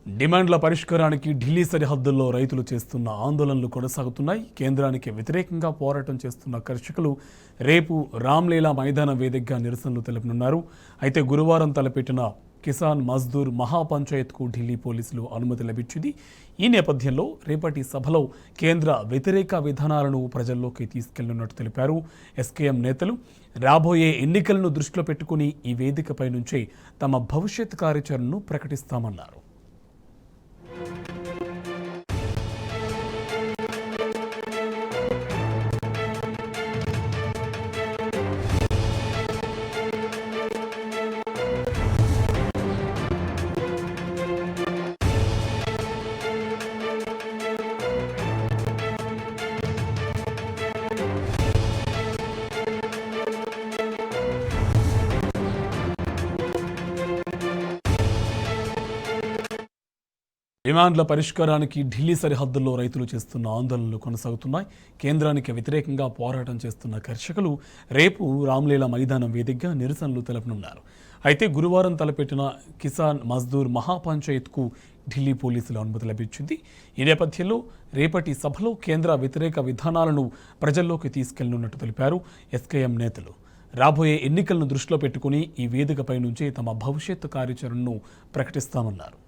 డిమాండ్ల పరిష్కారానికి ఢిల్లీ సరిహద్దుల్లో రైతులు చేస్తున్న ఆందోళనలు కొనసాగుతున్నాయి. కేంద్రానికి వ్యతిరేకంగా పోరాటం చేస్తున్న కర్షకులు రేపు రామ్లీలా మైదానం వేదికగా నిరసనలు తెలుపనున్నారు. అయితే గురువారం తలపెట్టిన కిసాన్ మజ్దూర్ మహాపంచాయత్కు ఢిల్లీ పోలీసులు అనుమతి లభించింది. ఈ నేపథ్యంలో రేపటి సభలో కేంద్ర వ్యతిరేక విధానాలను ప్రజల్లోకి తీసుకెళ్లనున్నట్టు తెలిపారు. ఎస్కేఎం నేతలు రాబోయే ఎన్నికలను దృష్టిలో పెట్టుకుని ఈ వేదికపై నుంచే తమ భవిష్యత్ కార్యాచరణను ప్రకటిస్తామన్నారు. డిమాండ్ల పరిష్కారానికి ఢిల్లీ సరిహద్దుల్లో రైతులు చేస్తున్న ఆందోళనలు కొనసాగుతున్నాయి. కేంద్రానికి వ్యతిరేకంగా పోరాటం చేస్తున్న కర్షకులు రేపు రామ్లీలా మైదానం వేదికగా నిరసనలు తెలుపనున్నారు. అయితే గురువారం తలపెట్టిన కిసాన్ మజ్దూర్ మహాపంచాయత్కు ఢిల్లీ పోలీసుల అనుమతి లభించింది. ఈ నేపథ్యంలో రేపటి సభలో కేంద్ర వ్యతిరేక విధానాలను ప్రజల్లోకి తీసుకెళ్లనున్నట్టు తెలిపారు. ఎస్కేఎం నేతలు రాబోయే ఎన్నికలను దృష్టిలో పెట్టుకుని ఈ వేదికపై నుంచే తమ భవిష్యత్తు కార్యాచరణను ప్రకటిస్తామన్నారు.